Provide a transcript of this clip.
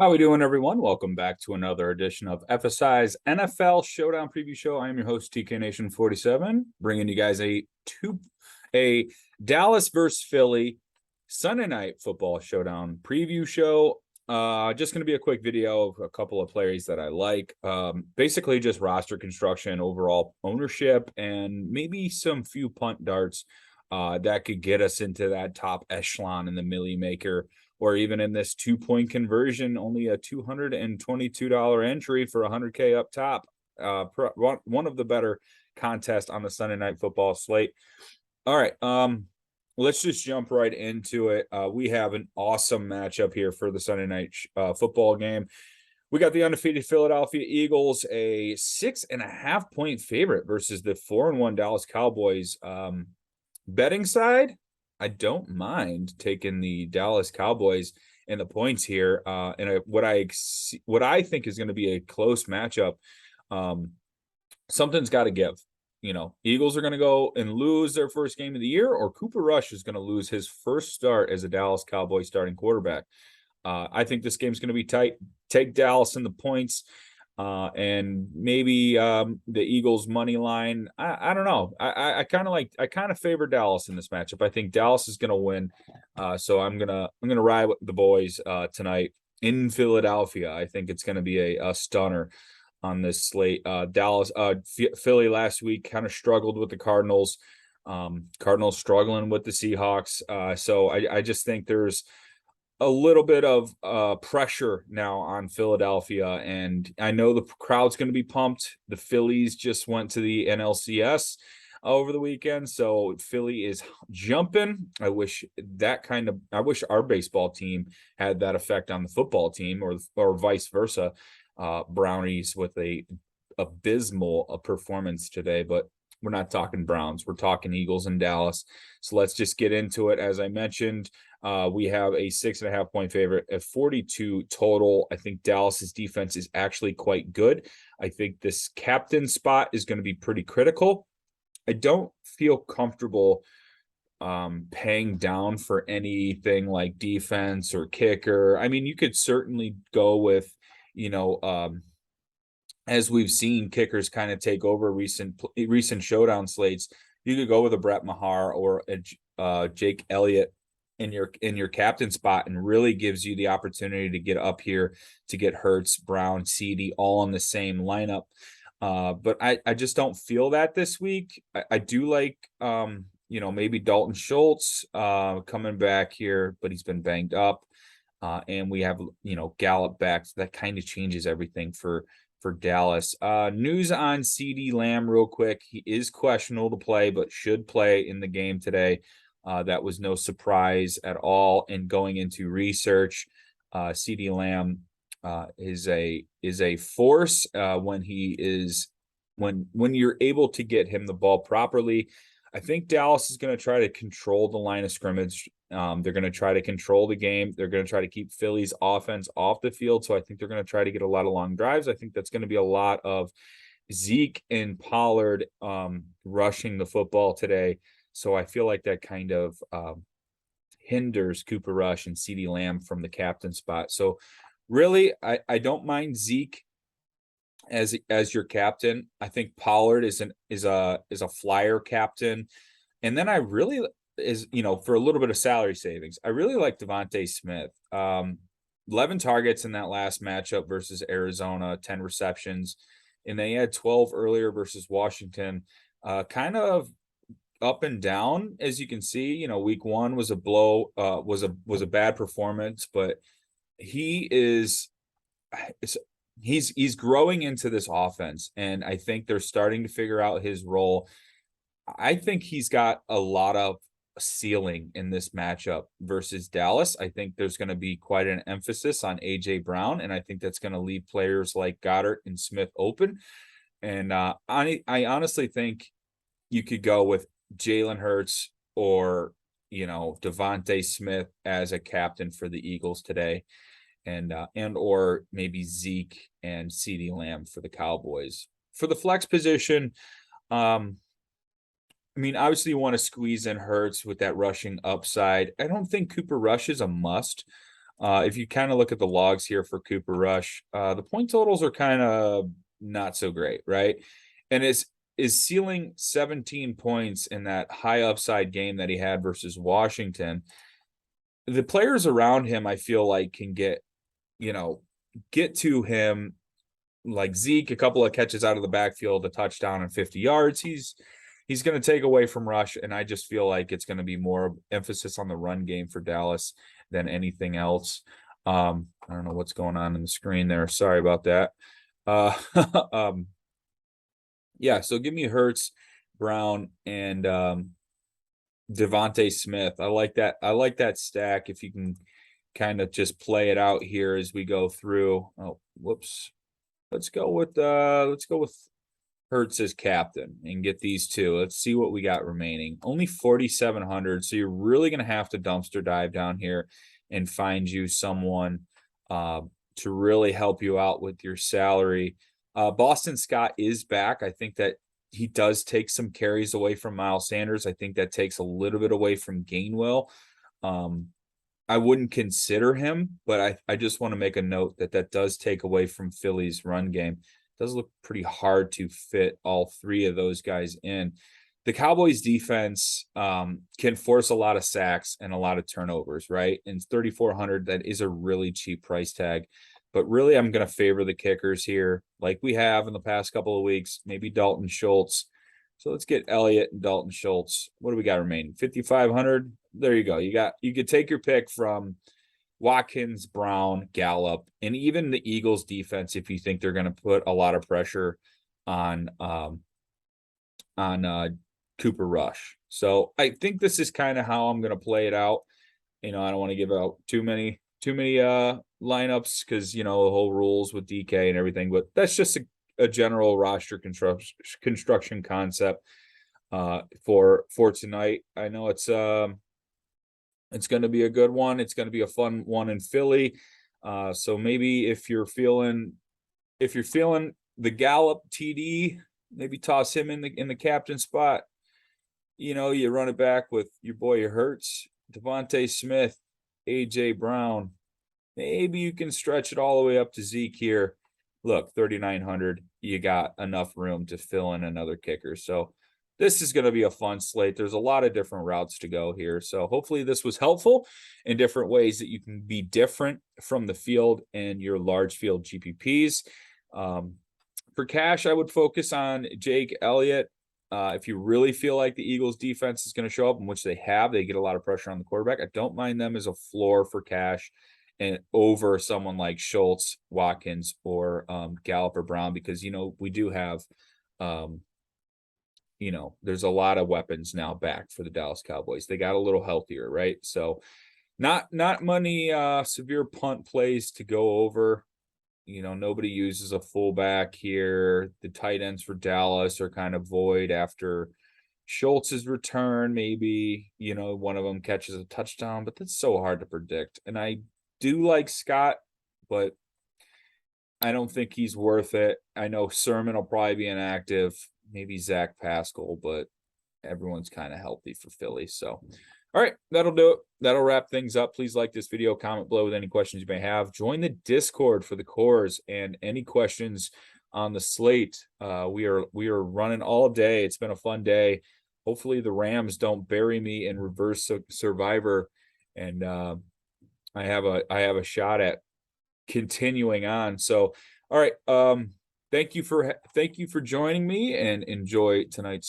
How we doing, everyone? Welcome back to another edition of FSI's NFL Showdown Preview Show. I am your host, TK Nation 47, bringing you guys a Dallas versus Philly Sunday Night Football Showdown Preview Show. Just going to be a quick video of a couple of players that I like. Basically, just roster construction, overall ownership, and maybe some few punt darts that could get us into that top echelon in the Millie Maker, or even in this 2-point conversion, only a $222 entry for 100K up top. One of the better contests on the Sunday Night Football slate. All right, let's just jump right into it. We have an awesome matchup here for the Sunday Night football game. We got the undefeated Philadelphia Eagles, a 6.5-point favorite versus the 4-1 Dallas Cowboys. Betting side, I don't mind taking the Dallas Cowboys and the points here. And what I think is going to be a close matchup. Something's got to give. Eagles are going to go and lose their first game of the year, or Cooper Rush is going to lose his first start as a Dallas Cowboys starting quarterback. I think this game's going to be tight. Take Dallas in the points. And maybe the Eagles money line. I don't know. I kind of favor Dallas in this matchup. I think Dallas is gonna win. So I'm gonna ride with the boys tonight in Philadelphia. I think it's gonna be a stunner on this slate. Philly last week kind of struggled with the Cardinals. Cardinals struggling with the Seahawks. So I just think there's a little bit of pressure now on Philadelphia, and I know the crowd's going to be pumped. The Phillies just went to the NLCS over the weekend, so Philly is jumping. I wish our baseball team had that effect on the football team, or vice versa. Brownies with a abysmal performance today, but we're not talking Browns. We're talking Eagles and Dallas. So let's just get into it. As I mentioned, we have a 6.5-point favorite at 42 total. I think Dallas's defense is actually quite good. I think this captain spot is going to be pretty critical. I don't feel comfortable paying down for anything like defense or kicker. I mean, you could certainly go with, as we've seen kickers kind of take over recent showdown slates. You could go with a Brett Maher or a Jake Elliott in your captain spot, and really gives you the opportunity to get up here to get Hurts, Brown, CD all in the same lineup. But I just don't feel that this week. I do like maybe Dalton Schultz coming back here, but he's been banged up. And we have Gallup back, so that kind of changes everything for Dallas. News on CD Lamb real quick. He is questionable to play, but should play in the game today. That was no surprise at all. And going into research, CD Lamb is a force when you're able to get him the ball properly. I think Dallas is going to try to control the line of scrimmage. They're going to try to control the game. They're going to try to keep Philly's offense off the field. So I think they're going to try to get a lot of long drives. I think that's going to be a lot of Zeke and Pollard rushing the football today. So I feel like that kind of hinders Cooper Rush and CeeDee Lamb from the captain spot. So really, I don't mind Zeke as your captain. I think Pollard is a flyer captain. And then I really for a little bit of salary savings, I really like Devontae Smith. 11 targets in that last matchup versus Arizona, 10 receptions, and they had 12 earlier versus Washington. Kind of up and down, as you can see. Week one was a blow, was a bad performance, but he's growing into this offense, and I think they're starting to figure out his role. I think he's got a lot of ceiling in this matchup versus Dallas. I think there's going to be quite an emphasis on AJ Brown, and I think that's going to leave players like Goddard and Smith open. And I honestly think you could go with Jalen Hurts or Devontae Smith as a captain for the Eagles today, and or maybe Zeke and CeeDee Lamb for the Cowboys. For the flex position, obviously you want to squeeze in Hurts with that rushing upside. I don't think Cooper Rush is a must. If you kind of look at the logs here for Cooper Rush, the point totals are kind of not so great, right? And is ceiling 17 points in that high upside game that he had versus Washington. The players around him, I feel like, can get to him, like Zeke, a couple of catches out of the backfield, a touchdown and 50 yards. He's going to take away from Rush, and I just feel like it's going to be more emphasis on the run game for Dallas than anything else. I don't know what's going on in the screen there. Sorry about that. Yeah, so give me Hurts, Brown, and Devontae Smith. I like that. I like that stack. If you can kind of just play it out here as we go through. Oh, whoops. Let's go with Hurts as captain and get these two. Let's see what we got remaining. Only 4,700. So you're really going to have to dumpster dive down here and find you someone to really help you out with your salary. Boston Scott is back. I think that he does take some carries away from Miles Sanders. I think that takes a little bit away from Gainwell. I wouldn't consider him, but I just want to make a note that does take away from Philly's run game. It does look pretty hard to fit all three of those guys in. The Cowboys defense can force a lot of sacks and a lot of turnovers, right? And 3,400, that is a really cheap price tag. But really, I'm going to favor the kickers here, like we have in the past couple of weeks, maybe Dalton Schultz. So let's get Elliott and Dalton Schultz. What do we got remaining? 5,500. There you go. You could take your pick from Watkins, Brown, Gallup, and even the Eagles defense if you think they're going to put a lot of pressure on Cooper Rush. So I think this is kind of how I'm going to play it out. I don't want to give out too many lineups because the whole rules with DK and everything, but that's just a general roster construction concept for tonight. I know it's going to be a good one. It's going to be a fun one in Philly. So maybe if you're feeling the Gallup TD, maybe toss him in the captain spot. You run it back with your boy Hurts, Devontae Smith, AJ Brown. Maybe you can stretch it all the way up to Zeke here. Look, 3,900. You got enough room to fill in another kicker. So this is going to be a fun slate. There's a lot of different routes to go here. So hopefully this was helpful in different ways that you can be different from the field and your large field GPPs. For cash, I would focus on Jake Elliott. If you really feel like the Eagles defense is going to show up, in which they have, they get a lot of pressure on the quarterback. I don't mind them as a floor for cash and over someone like Schultz, Watkins, or Gallup or Brown, because, we do have, there's a lot of weapons now back for the Dallas Cowboys. They got a little healthier, right? So not many severe punt plays to go over. Nobody uses a fullback here. The tight ends for Dallas are kind of void after Schultz's return. Maybe, one of them catches a touchdown, but that's so hard to predict. And I do like Scott, but I don't think he's worth it. I know Sermon will probably be inactive, maybe Zach Pascal, but everyone's kind of healthy for Philly. So, all right, that'll do it. That'll wrap things up. Please like this video, comment below with any questions you may have. Join the Discord for the cores and any questions on the slate. We are running all day. It's been a fun day. Hopefully the Rams don't bury me in reverse survivor, and I have a shot at continuing on. So, all right. Thank you for joining me, and enjoy tonight's